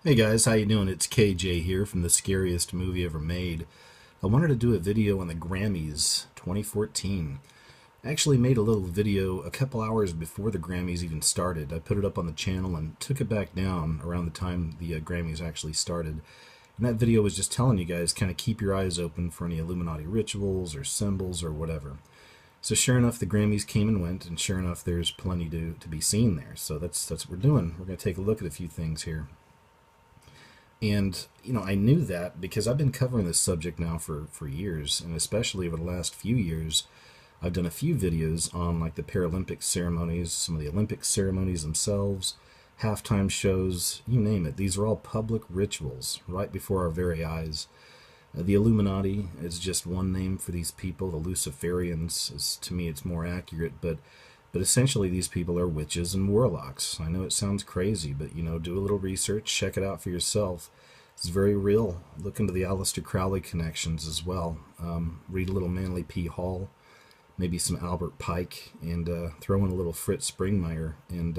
Hey guys, how you doing? It's KJ here from the scariest movie ever made. I wanted to do a video on the Grammys 2014. I actually made a little video a couple hours before the Grammys even started. I put it up on the channel and took it back down around the time the Grammys actually started. And that video was just telling you guys kind of keep your eyes open for any Illuminati rituals or symbols or whatever. So sure enough, the Grammys came and went, and sure enough, there's plenty to be seen there. So that's what we're doing. We're going to take a look at a few things here. And, I knew that because I've been covering this subject now for years, and especially over the last few years, I've done a few videos on like the Paralympic ceremonies, some of the Olympic ceremonies themselves, halftime shows, you name it. These are all public rituals right before our very eyes. The Illuminati is just one name for these people. The Luciferians, to me, it's more accurate, but essentially these people are witches and warlocks. I know it sounds crazy, but do a little research, check it out for yourself. It's very real. Look into the Aleister Crowley connections as well. Read a little Manly P. Hall, maybe some Albert Pike, and throw in a little Fritz Springmeier, and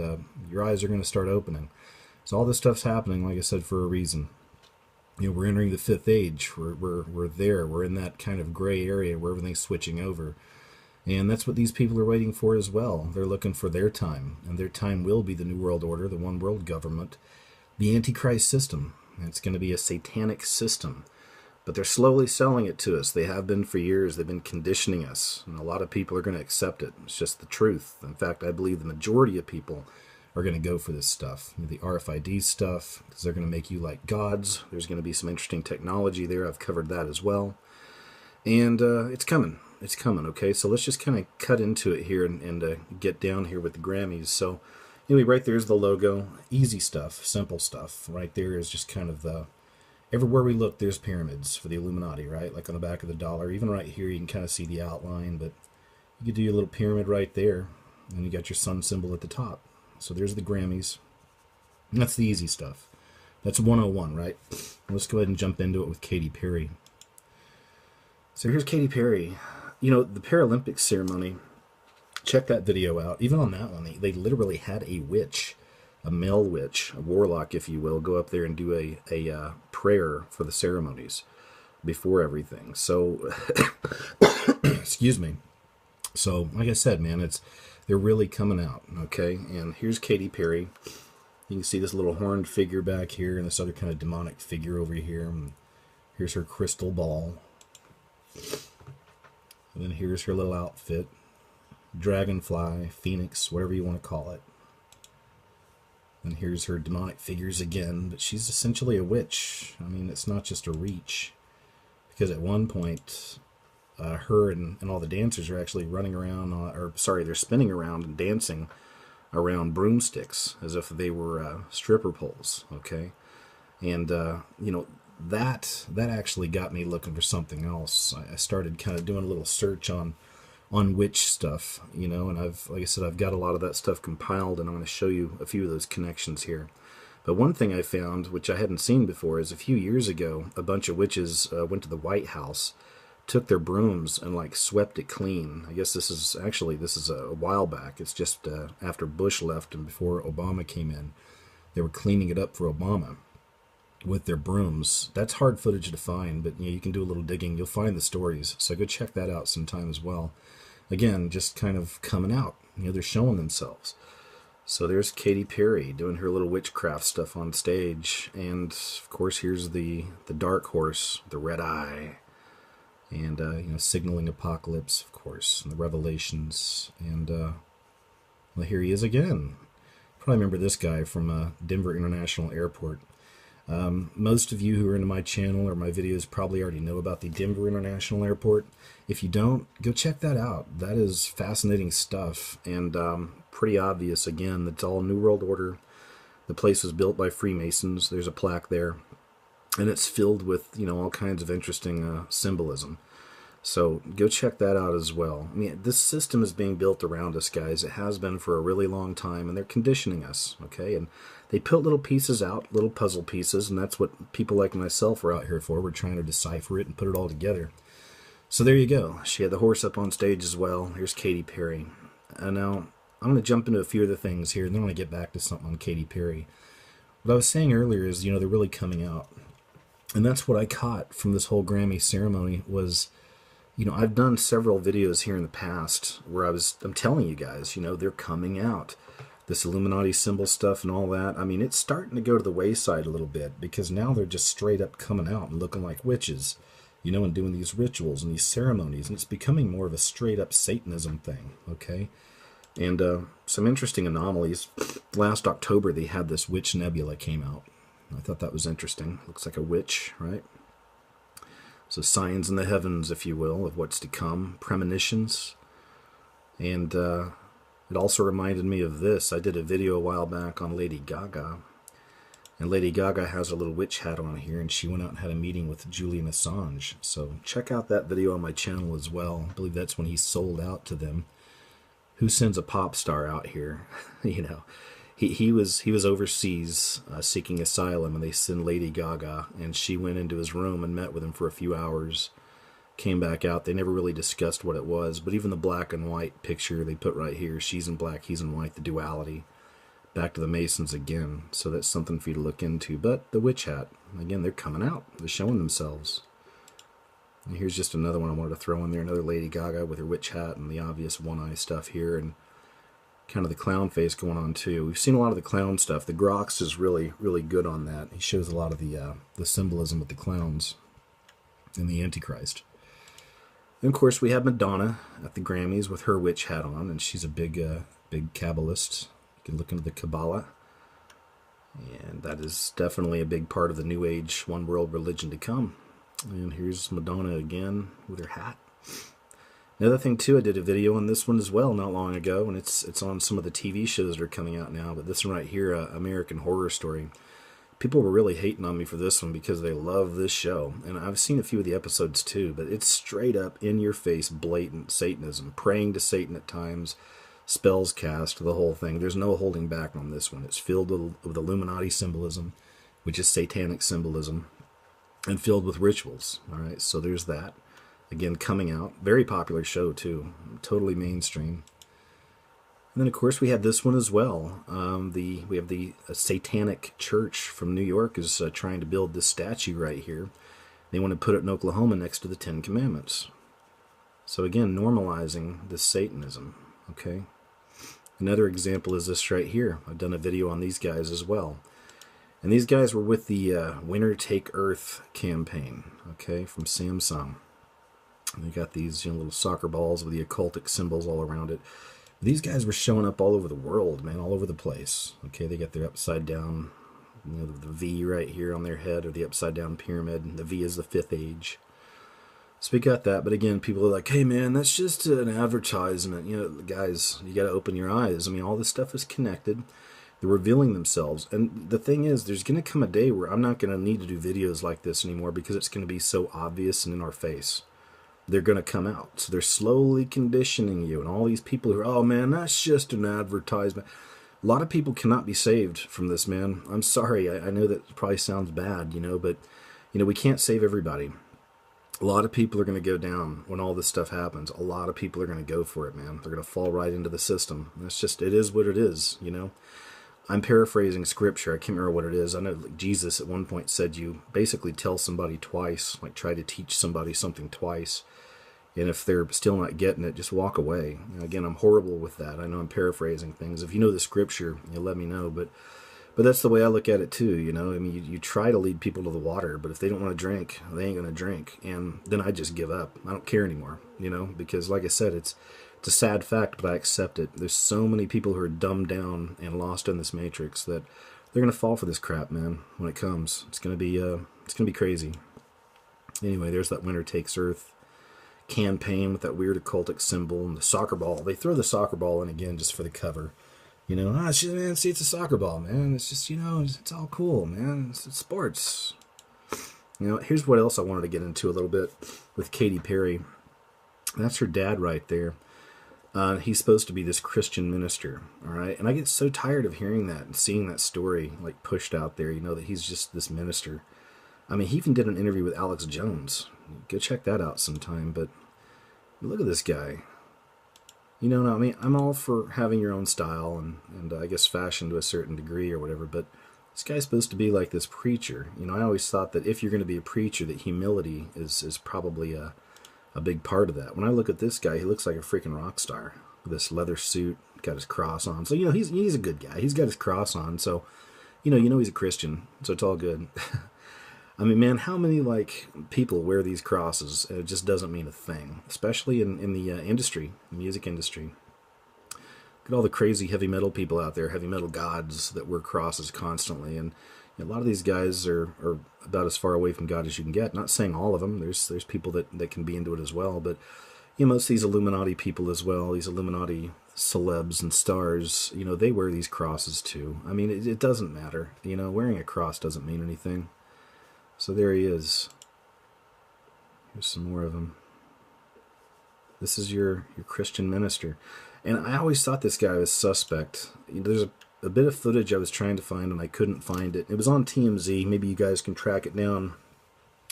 your eyes are going to start opening. So all this stuff's happening, like I said, for a reason. We're entering the fifth age. We're there. We're in that kind of gray area where everything's switching over. And that's what these people are waiting for as well. They're looking for their time, and their time will be the New World Order, the One World Government, the Antichrist system. And it's going to be a satanic system. But they're slowly selling it to us. They have been for years. They've been conditioning us, and a lot of people are going to accept it. It's just the truth. In fact, I believe the majority of people are going to go for this stuff. The RFID stuff, because they're going to make you like gods. There's going to be some interesting technology there. I've covered that as well. And it's coming. It's coming, okay? So let's just kind of cut into it here and get down here with the Grammys. So anyway, right there's the logo. Easy stuff, simple stuff. Right there is just kind of the... Everywhere we look, there's pyramids for the Illuminati, right? Like on the back of the dollar. Even right here, you can kind of see the outline, but you could do your little pyramid right there, and you got your sun symbol at the top. So there's the Grammys. And that's the easy stuff. That's 101, right? Let's go ahead and jump into it with Katy Perry. So here's Katy Perry. The Paralympic ceremony, check that video out. Even on that one, they literally had a witch, a male witch, a warlock, if you will, go up there and do a prayer for the ceremonies before everything. So, excuse me. So, like I said, man, they're really coming out, okay? And here's Katy Perry. You can see this little horned figure back here and this other kind of demonic figure over here. And here's her crystal ball. And then here's her little outfit. Dragonfly, phoenix, whatever you want to call it. And here's her demonic figures again. But she's essentially a witch. I mean, it's not just a reach. Because at one point, her and all the dancers are actually running around, they're spinning around and dancing around broomsticks as if they were stripper poles, okay? And, that actually got me looking for something else. I started kind of doing a little search on witch stuff, and like I said, I've got a lot of that stuff compiled, and I'm going to show you a few of those connections here. But one thing I found, which I hadn't seen before, is a few years ago, a bunch of witches went to the White House, took their brooms and like swept it clean. I guess this is a while back. It's just after Bush left and before Obama came in. They were cleaning it up for Obama with their brooms. That's hard footage to find, but you can do a little digging. You'll find the stories. So go check that out sometime as well. Again, just kind of coming out. They're showing themselves. So there's Katy Perry doing her little witchcraft stuff on stage. And, of course, here's the dark horse, the red eye. And, signaling apocalypse, of course, and the revelations. And, well, here he is again. Probably remember this guy from Denver International Airport. Most of you who are into my channel or my videos probably already know about the Denver International Airport. If you don't, go check that out. That is fascinating stuff, and pretty obvious. Again, it's all New World Order. The place was built by Freemasons. There's a plaque there, and it's filled with all kinds of interesting symbolism. So go check that out as well. I mean, this system is being built around us, guys. It has been for a really long time, and they're conditioning us, okay? And they put little pieces out, little puzzle pieces, and that's what people like myself are out here for. We're trying to decipher it and put it all together. So there you go. She had the horse up on stage as well. Here's Katy Perry. Now, I'm going to jump into a few other things here, and then I'm going to get back to something on Katy Perry. what I was saying earlier is, they're really coming out. And that's what I caught from this whole Grammy ceremony was, I've done several videos here in the past where I'm telling you guys, they're coming out. This Illuminati symbol stuff and all that. I mean, it's starting to go to the wayside a little bit because now they're just straight up coming out and looking like witches, and doing these rituals and these ceremonies. And it's becoming more of a straight up Satanism thing, okay? And some interesting anomalies. Last October, they had this witch nebula came out. I thought that was interesting. Looks like a witch, right? So signs in the heavens, if you will, of what's to come, premonitions. And it also reminded me of this. I did a video a while back on Lady Gaga. And Lady Gaga has a little witch hat on here, and she went out and had a meeting with Julian Assange. So check out that video on my channel as well. I believe that's when he sold out to them. Who sends a pop star out here? He was overseas seeking asylum, and they sent Lady Gaga, and she went into his room and met with him for a few hours. Came back out. They never really discussed what it was, but even the black and white picture they put right here, she's in black, he's in white, the duality. Back to the Masons again, so that's something for you to look into. But the witch hat, again, they're coming out. They're showing themselves. And here's just another one I wanted to throw in there. Another Lady Gaga with her witch hat and the obvious one-eye stuff here. And kind of the clown face going on too. We've seen a lot of the clown stuff. The Grox is really, really good on that. He shows a lot of the symbolism with the clowns and the Antichrist. And of course, we have Madonna at the Grammys with her witch hat on, and she's a big Kabbalist. You can look into the Kabbalah. And that is definitely a big part of the New Age, one world religion to come. And here's Madonna again with her hat. Another thing too, I did a video on this one as well not long ago, and it's on some of the TV shows that are coming out now. But this one right here, American Horror Story. People were really hating on me for this one because they love this show. And I've seen a few of the episodes too, but it's straight up in your face, blatant Satanism. Praying to Satan at times, spells cast, the whole thing. There's no holding back on this one. It's filled with Illuminati symbolism, which is satanic symbolism, and filled with rituals. All right, so there's that. Again, coming out. Very popular show, too. Totally mainstream. And then, of course, we have this one as well. We have the Satanic Church from New York is trying to build this statue right here. They want to put it in Oklahoma next to the Ten Commandments. So, again, normalizing this Satanism. Okay? Another example is this right here. I've done a video on these guys as well. And these guys were with the Winner Take Earth campaign, okay, from Samsung. And they got these little soccer balls with the occultic symbols all around it. These guys were showing up all over the world, man, all over the place. Okay, they got their upside down, the V right here on their head, or the upside down pyramid. And the V is the fifth age. So we got that, but again, people are like, hey man, that's just an advertisement. Guys, you got to open your eyes. I mean, all this stuff is connected. They're revealing themselves. And the thing is, there's going to come a day where I'm not going to need to do videos like this anymore because it's going to be so obvious and in our face. They're going to come out. So they're slowly conditioning you. And all these people who are, oh man, that's just an advertisement. A lot of people cannot be saved from this, man. I'm sorry. I know that probably sounds bad, but, we can't save everybody. A lot of people are going to go down when all this stuff happens. A lot of people are going to go for it, man. They're going to fall right into the system. That's just, it is what it is, I'm paraphrasing scripture. I can't remember what it is. I know Jesus at one point said you basically tell somebody twice, like try to teach somebody something twice. And if they're still not getting it, just walk away. Again, I'm horrible with that. I know I'm paraphrasing things. If you know the scripture, let me know. But that's the way I look at it too, I mean, you try to lead people to the water, but if they don't want to drink, they ain't going to drink. And then I just give up. I don't care anymore, because like I said, it's a sad fact, but I accept it. There's so many people who are dumbed down and lost in this matrix that they're going to fall for this crap, man, when it comes. It's going to be crazy. Anyway, there's that Winner Takes Earth campaign with that weird occultic symbol and the soccer ball. They throw the soccer ball in again just for the cover. It's just, man, see, it's a soccer ball, man. It's just, it's all cool, man. It's sports. Here's what else I wanted to get into a little bit with Katy Perry. That's her dad right there. He's supposed to be this Christian minister, all right? And I get so tired of hearing that and seeing that story, like, pushed out there, that he's just this minister. I mean, he even did an interview with Alex Jones. Go check that out sometime, but look at this guy. I mean, I'm all for having your own style and I guess fashion to a certain degree or whatever, but This guy's supposed to be like this preacher. You know, I always thought that if you're going to be a preacher, that humility is probably a big part of that. When I look at this guy, he looks like a freaking rock star. With this leather suit, got his cross on. So, you know, he's a good guy. He's got his cross on. So, you know he's a Christian. So it's all good. I mean, man, how many, like, people wear these crosses, and it just doesn't mean a thing, especially in the industry, the music industry. Look at all the crazy heavy metal people out there, heavy metal gods that wear crosses constantly, and a lot of these guys are about as far away from God as you can get. Not saying all of them. There's people that can be into it as well, but you know, most of these Illuminati people as well, these Illuminati celebs and stars, you know, they wear these crosses too. I mean, it doesn't matter. You know, wearing a cross doesn't mean anything. So there he is. Here's some more of him. This is your Christian minister. And I always thought this guy was suspect. There's a bit of footage I was trying to find and I couldn't find it. It was on TMZ. Maybe you guys can track it down.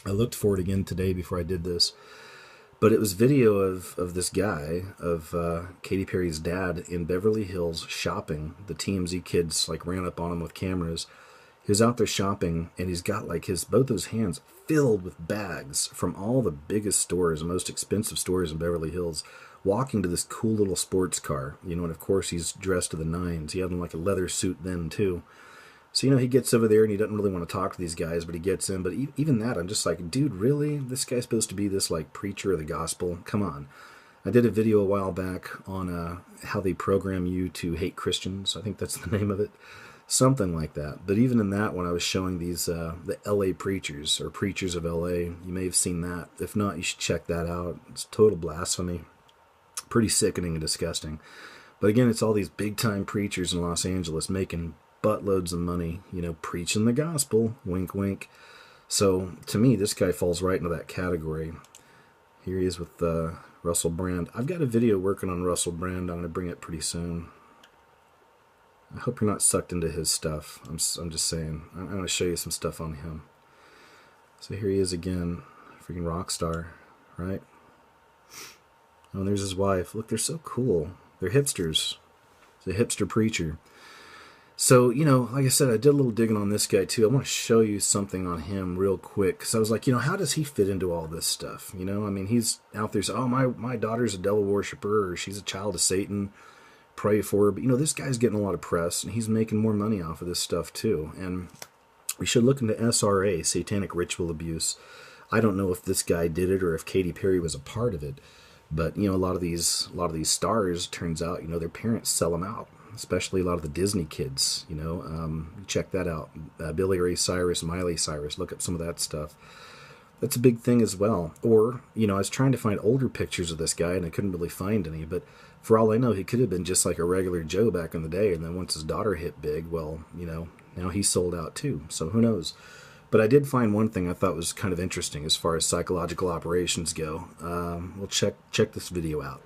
I looked for it again today before I did this. But it was video of this guy, of Katy Perry's dad in Beverly Hills shopping. The TMZ kids like ran up on him with cameras. He was out there shopping, and he's got like both of his hands filled with bags from all the biggest stores, the most expensive stores in Beverly Hills, walking to this cool little sports car, you know, and of course he's dressed to the nines. He had on like a leather suit then too. So, you know, he gets over there and he doesn't really want to talk to these guys, but he gets in. But even that, I'm just like, dude, really? This guy's supposed to be this like preacher of the gospel? Come on. I did a video a while back on how they program you to hate Christians. I think that's the name of it. Something like that. But even in that, when I was showing these, the LA preachers, or preachers of LA, you may have seen that. If not, you should check that out. It's total blasphemy. Pretty sickening and disgusting. But again, it's all these big-time preachers in Los Angeles making buttloads of money, you know, preaching the gospel. Wink, wink. So, to me, this guy falls right into that category. Here he is with Russell Brand. I've got a video working on Russell Brand. I'm going to bring it pretty soon. I hope you're not sucked into his stuff. I'm just saying. I'm going to show you some stuff on him. So here he is again. Freaking rock star, right? Oh, and there's his wife. Look, they're so cool. They're hipsters. He's a hipster preacher. So, you know, like I said, I did a little digging on this guy too. I want to show you something on him real quick. Because I was like, you know, how does he fit into all this stuff? You know, I mean, he's out there saying, oh, my daughter's a devil worshiper, or she's a child of Satan. Pray for her. But, you know, this guy's getting a lot of press, and he's making more money off of this stuff too. And we should look into SRA, satanic ritual abuse. I don't know if this guy did it or if Katy Perry was a part of it. But, you know, a lot of these stars, turns out, you know, their parents sell them out. Especially a lot of the Disney kids, you know. Check that out. Billy Ray Cyrus, Miley Cyrus. Look up some of that stuff. That's a big thing as well. Or, you know, I was trying to find older pictures of this guy, and I couldn't really find any. But for all I know, he could have been just like a regular Joe back in the day. And then once his daughter hit big, well, you know, now he's sold out too. So who knows? But I did find one thing I thought was kind of interesting as far as psychological operations go. We'll check this video out.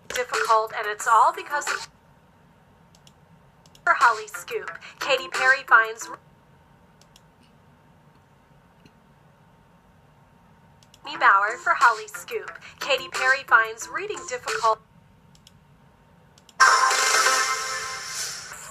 Difficult, and it's all because of Holly Scoop. Katy Perry finds me Bauer for Holly Scoop. Katy Perry finds reading difficult.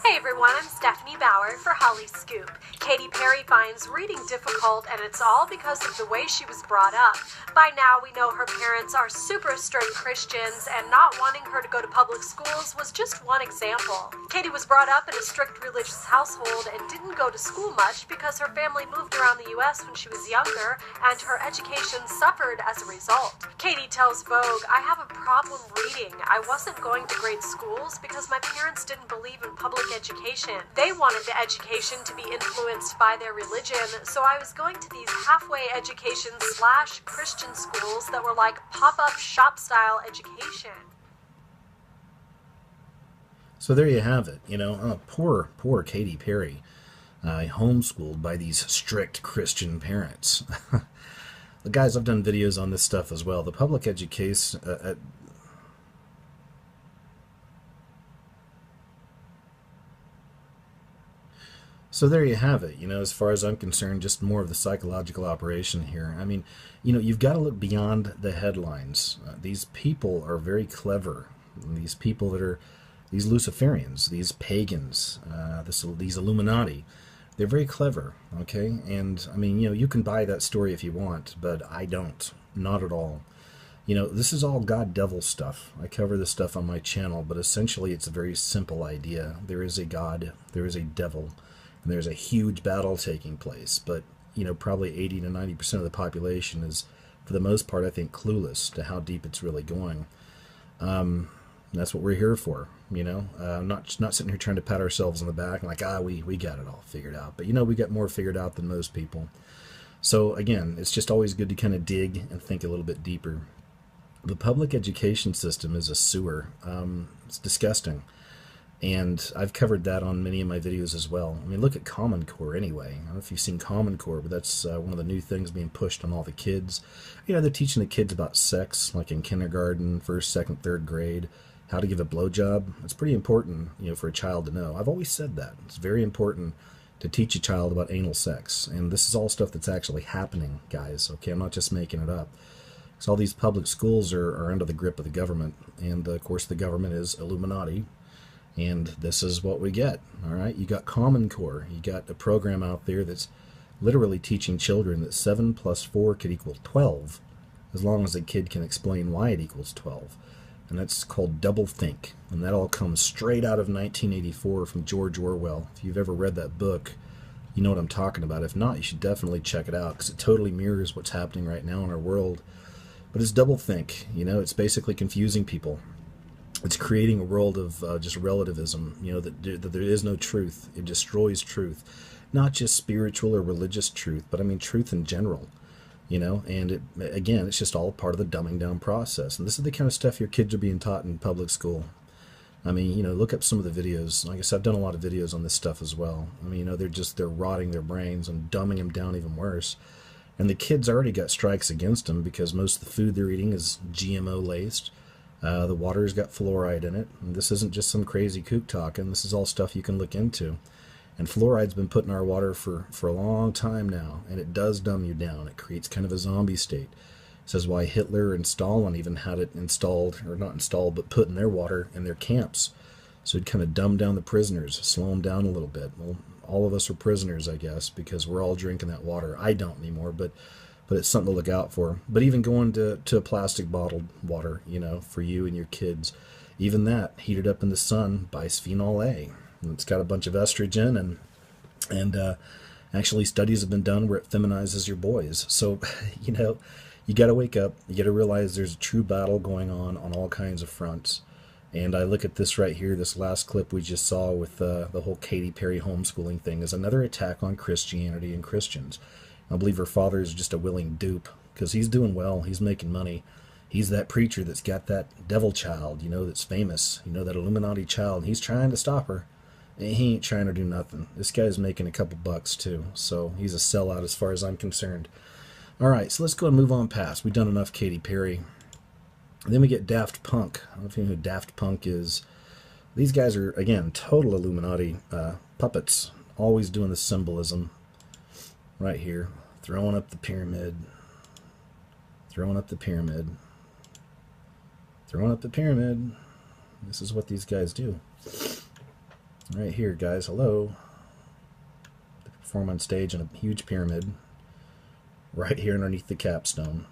Hey everyone, I'm Stephanie Bauer for Holly Scoop. Katy Perry finds reading difficult, and it's all because of the way she was brought up. By now, we know her parents are super strict Christians, and not wanting her to go to public schools was just one example. Katy was brought up in a strict religious household and didn't go to school much because her family moved around the U.S. when she was younger, and her education suffered as a result. Katy tells Vogue, I have a problem reading. I wasn't going to great schools because my parents didn't believe in public education. They wanted the education to be influenced by their religion, so I was going to these halfway education / Christian schools that were like pop-up shop style education. So there you have it. You know, poor Katy Perry. homeschooled by these strict Christian parents. Guys, I've done videos on this stuff as well. The public education... So there you have it. As far as I'm concerned, just more of the psychological operation here. I mean, you've got to look beyond the headlines. These people are very clever. These people that are, these Luciferians, these pagans, these Illuminati, they're very clever, okay? And, I mean, you can buy that story if you want, but I don't. Not at all. This is all God-devil stuff. I cover this stuff on my channel, but essentially it's a very simple idea. There is a God, there is a devil, and there's a huge battle taking place, but probably 80 to 90% of the population is, for the most part, I think, clueless to how deep it's really going. That's what we're here for, not sitting here trying to pat ourselves on the back and like, we got it all figured out. But we got more figured out than most people. So again, it's just always good to kind of dig and think a little bit deeper. The public education system is a sewer. It's disgusting. And I've covered that on many of my videos as well. I mean, look at Common Core anyway. I don't know if you've seen Common Core, but that's one of the new things being pushed on all the kids. They're teaching the kids about sex, like in kindergarten, first, second, third grade, how to give a blowjob. It's pretty important, for a child to know. I've always said that. It's very important to teach a child about anal sex. And this is all stuff that's actually happening, guys. Okay, I'm not just making it up. So all these public schools are under the grip of the government. And, of course, the government is Illuminati. And this is what we get, all right? You got Common Core. You got a program out there that's literally teaching children that 7 plus 4 could equal 12, as long as the kid can explain why it equals 12. And that's called doublethink. And that all comes straight out of 1984 from George Orwell. If you've ever read that book, you know what I'm talking about. If not, you should definitely check it out, because it totally mirrors what's happening right now in our world. But it's doublethink. It's basically confusing people. It's creating a world of just relativism, that there is no truth. It destroys truth. Not just spiritual or religious truth, but I mean truth in general, and again, it's just all part of the dumbing down process. And this is the kind of stuff your kids are being taught in public school. I mean, look up some of the videos. Like I said, I've done a lot of videos on this stuff as well. I mean, they're rotting their brains and dumbing them down even worse. And the kids already got strikes against them because most of the food they're eating is GMO laced. The water's got fluoride in it. And this isn't just some crazy kook talking. This is all stuff you can look into. And fluoride's been put in our water for a long time now, and it does dumb you down. It creates kind of a zombie state. This is why Hitler and Stalin even had it installed, or not installed, but put in their water in their camps. So it'd kind of dumb down the prisoners, slow them down a little bit. Well, all of us are prisoners, I guess, because we're all drinking that water. I don't anymore, but it's something to look out for. But even going to a plastic bottled water, for you and your kids, even that, heated up in the sun, bisphenol A. And it's got a bunch of estrogen, and actually studies have been done where it feminizes your boys. So, you got to wake up. You got to realize there's a true battle going on all kinds of fronts. And I look at this right here, this last clip we just saw with the whole Katy Perry homeschooling thing, is another attack on Christianity and Christians. I believe her father is just a willing dupe, because he's doing well, he's making money. He's that preacher that's got that devil child, that's famous, that Illuminati child. He's trying to stop her. He ain't trying to do nothing. This guy's making a couple bucks too, so he's a sellout as far as I'm concerned. All right, so let's go and move on past. We've done enough Katy Perry. Then we get Daft Punk. I don't know if you know who Daft Punk is. These guys are, again, total Illuminati puppets, always doing the symbolism. Right here, throwing up the pyramid, throwing up the pyramid, throwing up the pyramid. This is what these guys do. Right here, guys, hello. They perform on stage in a huge pyramid, right here underneath the capstone.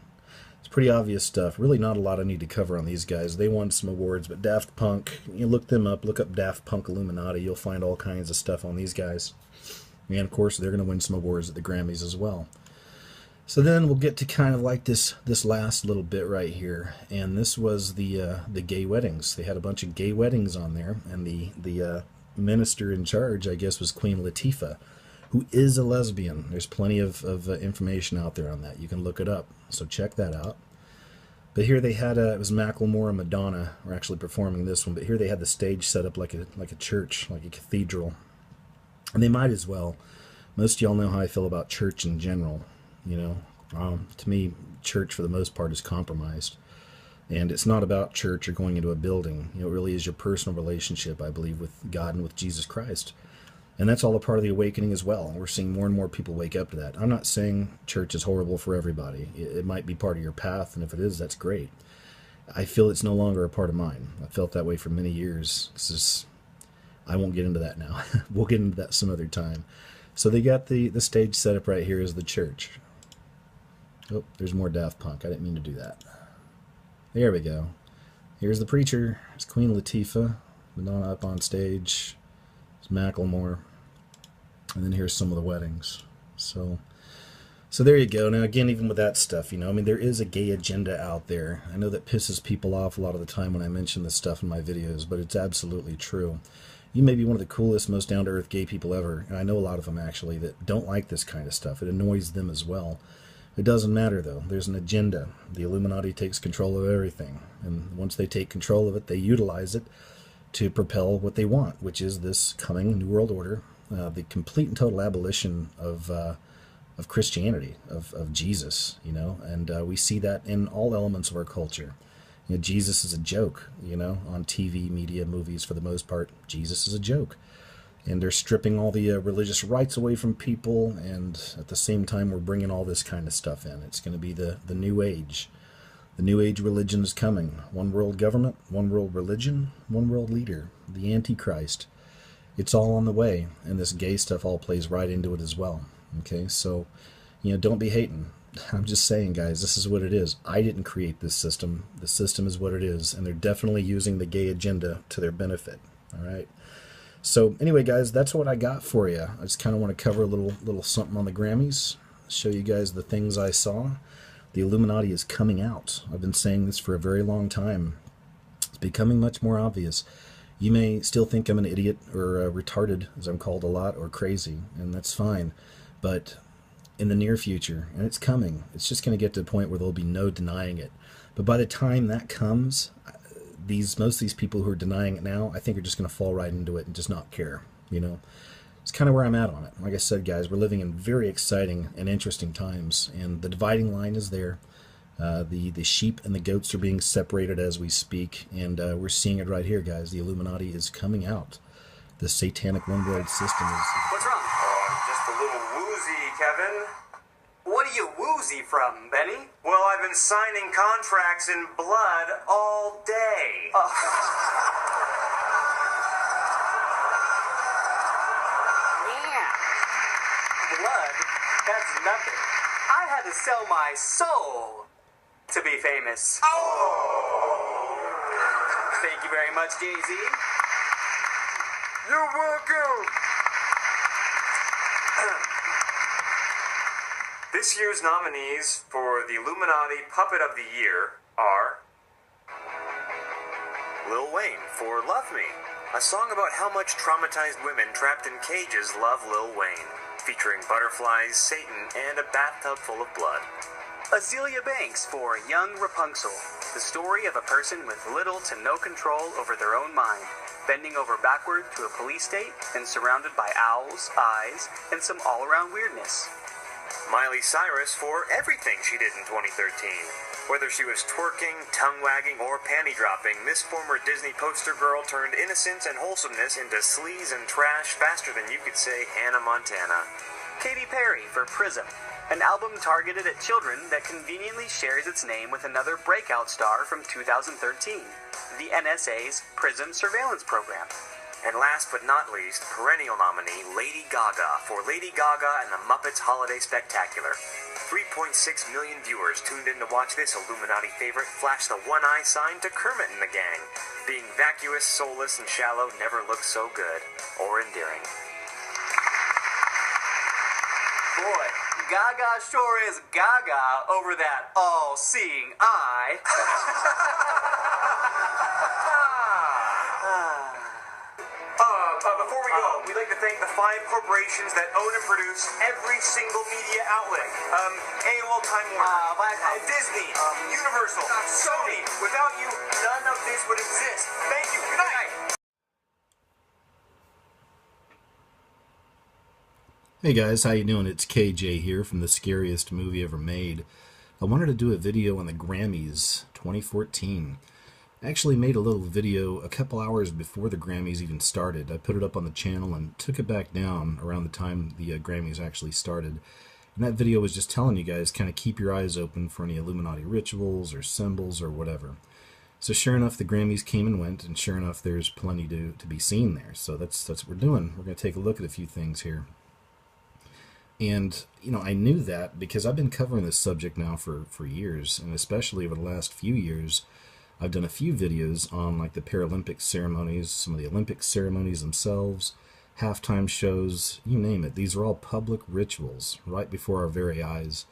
It's pretty obvious stuff. Really not a lot I need to cover on these guys. They won some awards, but Daft Punk, you look them up, look up Daft Punk Illuminati, you'll find all kinds of stuff on these guys. And of course, they're going to win some awards at the Grammys as well. So then we'll get to kind of like this last little bit right here, and this was the gay weddings. They had a bunch of gay weddings on there, and the minister in charge, I guess, was Queen Latifah, who is a lesbian. There's plenty of information out there on that. You can look it up, so check that out. But here they had it was Macklemore and Madonna were actually performing this one. But here they had the stage set up like a church, like a cathedral. And they might as well. Most of y'all know how I feel about church in general. You know, to me, church for the most part is compromised. And it's not about church or going into a building. You know, it really is your personal relationship, I believe, with God and with Jesus Christ. And that's all a part of the awakening as well. We're seeing more and more people wake up to that. I'm not saying church is horrible for everybody. It might be part of your path, and if it is, that's great. I feel it's no longer a part of mine. I felt that way for many years. I won't get into that now. We'll get into that some other time. So they got the stage set up right here as the church. Oh, there's more Daft Punk. I didn't mean to do that. There we go. Here's the preacher. It's Queen Latifah. Madonna up on stage. It's Macklemore. And then here's some of the weddings. So there you go. Now, again, even with that stuff, you know, I mean, there is a gay agenda out there. I know that pisses people off a lot of the time when I mention this stuff in my videos, but it's absolutely true. You may be one of the coolest, most down-to-earth gay people ever, and I know a lot of them, actually, that don't like this kind of stuff. It annoys them as well. It doesn't matter, though. There's an agenda. The Illuminati takes control of everything. And once they take control of it, they utilize it to propel what they want, which is this coming New World Order, the complete and total abolition of Christianity, of Jesus, you know. And we see that in all elements of our culture. You know, Jesus is a joke, you know, on TV, media, movies, for the most part. Jesus is a joke. And they're stripping all the religious rights away from people, and at the same time we're bringing all this kind of stuff in. It's going to be the New Age. The New Age religion is coming. One world government, one world religion, one world leader. The Antichrist. It's all on the way, and this gay stuff all plays right into it as well. Okay, so, you know, don't be hating. I'm just saying, guys, this is what it is. I didn't create this system. The system is what it is, and they're definitely using the gay agenda to their benefit. All right? So anyway, guys, that's what I got for you. I just kind of want to cover a little something on the Grammys, show you guys the things I saw. The Illuminati is coming out. I've been saying this for a very long time. It's becoming much more obvious. You may still think I'm an idiot or retarded, as I'm called a lot, or crazy, and that's fine. But in the near future, and it's coming, it's just going to get to the point where there'll be no denying it. But by the time that comes, most of these people who are denying it now, I think are just going to fall right into it and just not care, you know. It's kind of where I'm at on it. Like I said, guys, we're living in very exciting and interesting times, and the dividing line is there. The sheep and the goats are being separated as we speak, and we're seeing it right here, guys. The Illuminati is coming out. The satanic one-world system is... What's wrong? Just a little woozy, Kevin. What are you woozy from, Benny? Well, I've been signing contracts in blood all day. Yeah. Blood? That's nothing. I had to sell my soul to be famous. Oh! Thank you very much, Jay-Z. You're welcome. This year's nominees for the Illuminati Puppet of the Year are Lil Wayne for Love Me, a song about how much traumatized women trapped in cages love Lil Wayne, featuring butterflies, Satan, and a bathtub full of blood. Azealia Banks for Young Rapunzel, the story of a person with little to no control over their own mind, bending over backward to a police state and surrounded by owls, eyes, and some all-around weirdness. Miley Cyrus for everything she did in 2013. Whether she was twerking, tongue-wagging, or panty-dropping, this former Disney poster girl turned innocence and wholesomeness into sleaze and trash faster than you could say Hannah Montana. Katy Perry for Prism, an album targeted at children that conveniently shares its name with another breakout star from 2013, the NSA's Prism surveillance program. And last but not least, perennial nominee Lady Gaga for Lady Gaga and the Muppets Holiday Spectacular. 3.6 million viewers tuned in to watch this Illuminati favorite flash the one-eye sign to Kermit and the gang. Being vacuous, soulless, and shallow never looked so good or endearing. Boy, Gaga sure is Gaga over that all-seeing eye. Before we go, we'd like to thank the 5 corporations that own and produce every single media outlet. AOL Time Warner, Disney, Universal, Sony. Without you, none of this would exist. Thank you. Good night. Hey guys, how you doing? It's KJ here from the scariest movie ever made. I wanted to do a video on the Grammys 2014. I actually made a little video a couple hours before the Grammys even started. I put it up on the channel and took it back down around the time the Grammys actually started. And that video was just telling you guys kind of keep your eyes open for any Illuminati rituals or symbols or whatever. So sure enough, the Grammys came and went, and sure enough, there's plenty to be seen there. So that's what we're doing. We're going to take a look at a few things here. And, you know, I knew that because I've been covering this subject now for years, and especially over the last few years, I've done a few videos on like the Paralympic ceremonies, some of the Olympic ceremonies themselves, halftime shows, you name it. These are all public rituals right before our very eyes.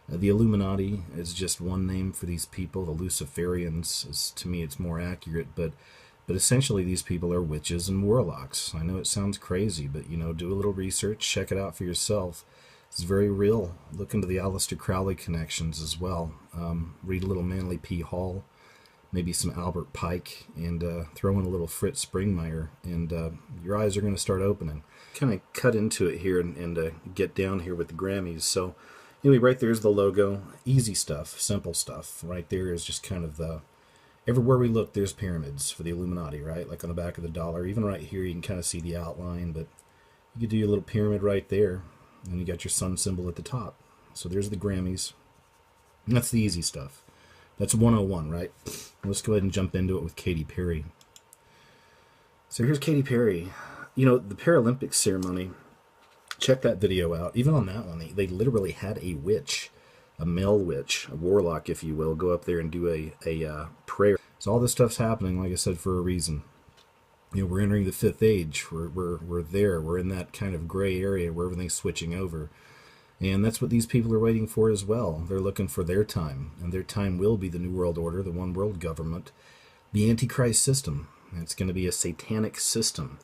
The Illuminati is just one name for these people. The Luciferians, to me, it's more accurate, but essentially these people are witches and warlocks. I know it sounds crazy, but, you know, do a little research, check it out for yourself. It's very real. Look into the Aleister Crowley connections as well. Read a little Manly P. Hall, maybe some Albert Pike, and throw in a little Fritz Springmeier, and your eyes are going to start opening. Kind of cut into it here and get down here with the Grammys. So anyway, right there's the logo. Easy stuff, simple stuff. Right there is just kind of the... Everywhere we look, there's pyramids for the Illuminati, right? Like on the back of the dollar. Even right here, you can kind of see the outline, but you could do your little pyramid right there, and you got your sun symbol at the top. So there's the Grammys. And that's the easy stuff. That's 101, right? Let's go ahead and jump into it with Katy Perry. So here's Katy Perry. You know, the Paralympic ceremony, check that video out. Even on that one, they literally had a witch, a male witch, a warlock, if you will, go up there and do a prayer. So all this stuff's happening, like I said, for a reason. You know, we're entering the fifth age. We're there. We're in that kind of gray area where everything's switching over. And that's what these people are waiting for as well. They're looking for their time. And their time will be the New World Order, the one world government, the Antichrist system. And it's going to be a satanic system.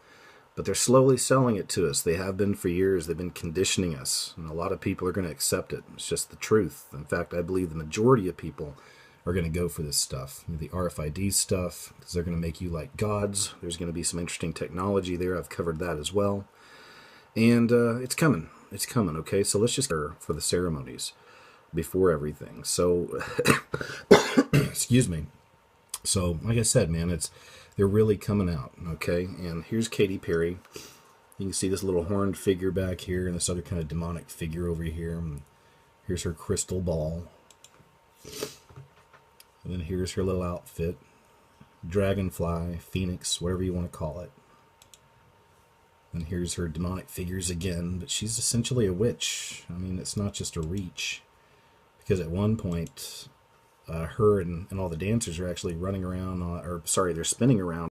But they're slowly selling it to us. They have been for years. They've been conditioning us. And a lot of people are going to accept it. It's just the truth. In fact, I believe the majority of people are going to go for this stuff. The RFID stuff, because they're going to make you like gods. There's going to be some interesting technology there. I've covered that as well. And it's coming. It's coming, okay? So let's just go for the ceremonies before everything. So, excuse me. So, like I said, man, they're really coming out, okay? And here's Katy Perry. You can see this little horned figure back here and this other kind of demonic figure over here. And here's her crystal ball. And then here's her little outfit. Dragonfly, phoenix, whatever you want to call it. And here's her demonic figures again. But she's essentially a witch. I mean, it's not just a reach. Because at one point... her and all the dancers are actually running around, they're spinning around